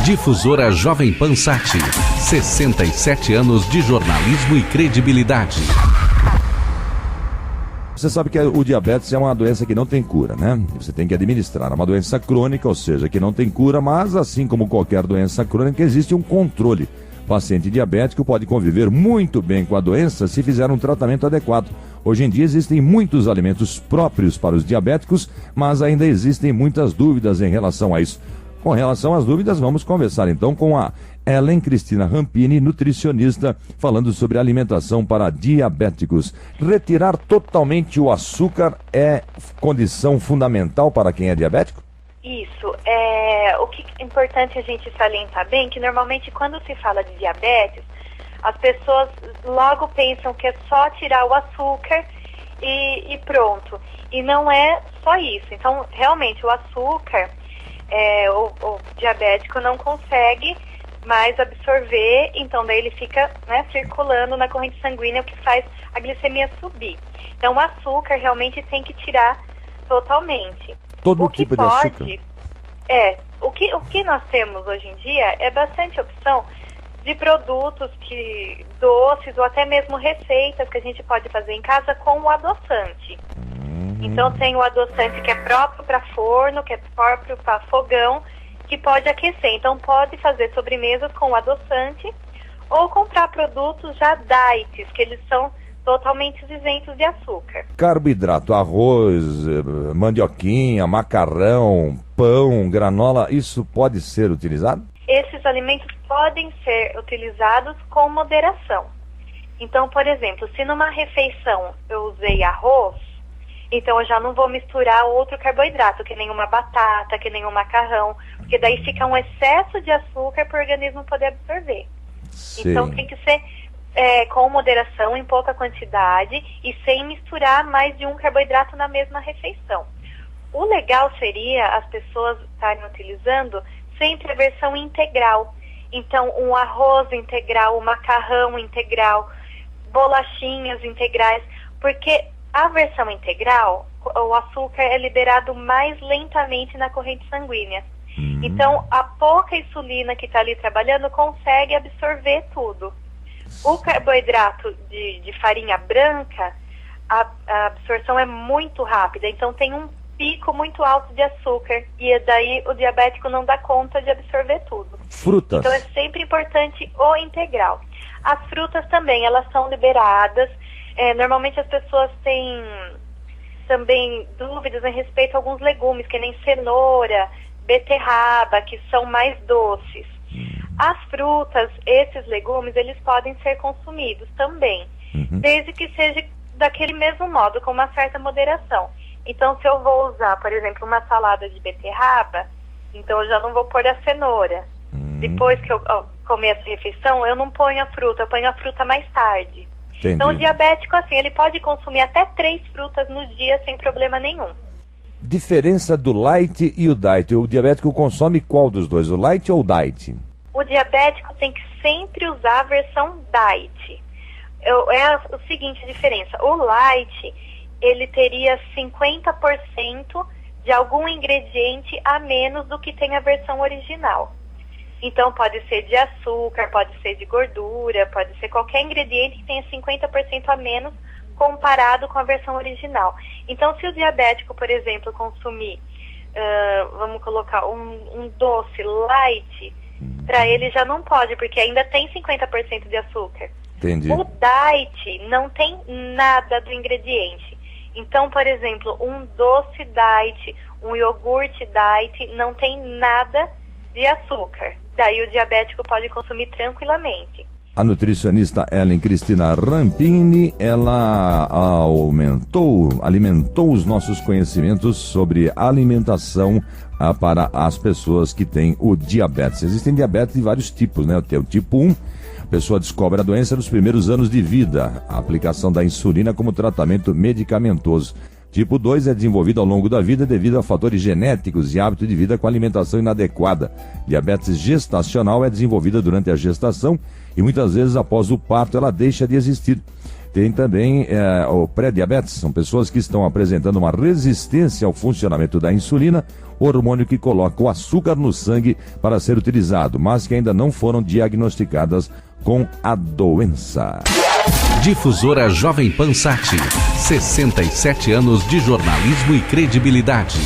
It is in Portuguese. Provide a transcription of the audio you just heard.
Difusora Jovem Pan Sat. 67 anos de jornalismo e credibilidade. Você sabe que o diabetes é uma doença que não tem cura, né? Você tem que administrar. É uma doença crônica, ou seja, que não tem cura, mas assim como qualquer doença crônica, existe um controle. O paciente diabético pode conviver muito bem com a doença se fizer um tratamento adequado. Hoje em dia existem muitos alimentos próprios para os diabéticos, mas ainda existem muitas dúvidas em relação a isso. Com relação às dúvidas, vamos conversar então com a Ellen Cristina Rampini, nutricionista, falando sobre alimentação para diabéticos. Retirar totalmente o açúcar é condição fundamental para quem é diabético? Isso. O que é importante a gente salientar bem, que normalmente quando se fala de diabetes, as pessoas logo pensam que é só tirar o açúcar e pronto. E não é só isso. Então, realmente, o açúcar, o diabético não consegue mais absorver, então daí ele fica, né, circulando na corrente sanguínea, o que faz a glicemia subir. Então, o açúcar realmente tem que tirar totalmente. Todo tipo de açúcar? O que nós temos hoje em dia é bastante opção de produtos doces ou até mesmo receitas que a gente pode fazer em casa com o adoçante. Então tem o adoçante que é próprio para forno, que é próprio para fogão, que pode aquecer. Então pode fazer sobremesas com o adoçante ou comprar produtos já diets, que eles são totalmente isentos de açúcar. Carboidrato, arroz, mandioquinha, macarrão, pão, granola, isso pode ser utilizado? Esses alimentos podem ser utilizados com moderação. Então, por exemplo, se numa refeição eu usei arroz, então eu já não vou misturar outro carboidrato, que nem uma batata, que nem um macarrão, porque daí fica um excesso de açúcar para o organismo poder absorver. Sim. Então tem que ser com moderação, em pouca quantidade e sem misturar mais de um carboidrato na mesma refeição. O legal seria as pessoas estarem utilizando sempre a versão integral. Então, um arroz integral, um macarrão integral, bolachinhas integrais, porque a versão integral, o açúcar é liberado mais lentamente na corrente sanguínea. Então, a pouca insulina que está ali trabalhando consegue absorver tudo. O carboidrato de farinha branca, a absorção é muito rápida, então tem um pico muito alto de açúcar e daí o diabético não dá conta de absorver tudo. Frutas. Então é sempre importante o integral. As frutas também, elas são liberadas. Normalmente as pessoas têm também dúvidas a respeito a alguns legumes, que nem cenoura, beterraba, que são mais doces. As frutas, esses legumes, eles podem ser consumidos também, desde que seja daquele mesmo modo, com uma certa moderação. Então, se eu vou usar, por exemplo, uma salada de beterraba, então eu já não vou pôr a cenoura. Depois que eu comer essa refeição, eu não ponho a fruta, eu ponho a fruta mais tarde. Entendi. Então, o diabético, assim, ele pode consumir até 3 frutas no dia sem problema nenhum. Diferença do light e o diet. O diabético consome qual dos dois, o light ou o diet? O diabético tem que sempre usar a versão diet. É a seguinte diferença. O light, ele teria 50% de algum ingrediente a menos do que tem a versão original. Então, pode ser de açúcar, pode ser de gordura, pode ser qualquer ingrediente que tenha 50% a menos comparado com a versão original. Então, se o diabético, por exemplo, consumir, vamos colocar um doce light, para ele já não pode, porque ainda tem 50% de açúcar. Entendi. O diet não tem nada do ingrediente. Então, por exemplo, um doce diet, um iogurte diet, não tem nada de açúcar. Daí o diabético pode consumir tranquilamente. A nutricionista Ellen Cristina Rampini, ela alimentou os nossos conhecimentos sobre alimentação para as pessoas que têm o diabetes. Existem diabetes de vários tipos, né? Tem o tipo 1, a pessoa descobre a doença nos primeiros anos de vida, a aplicação da insulina como tratamento medicamentoso. Tipo 2 é desenvolvido ao longo da vida devido a fatores genéticos e hábito de vida com alimentação inadequada. Diabetes gestacional é desenvolvida durante a gestação e muitas vezes após o parto ela deixa de existir. Tem também o pré-diabetes, são pessoas que estão apresentando uma resistência ao funcionamento da insulina, hormônio que coloca o açúcar no sangue para ser utilizado, mas que ainda não foram diagnosticadas com a doença. Difusora Jovem Pan Sat, 67 anos de jornalismo e credibilidade.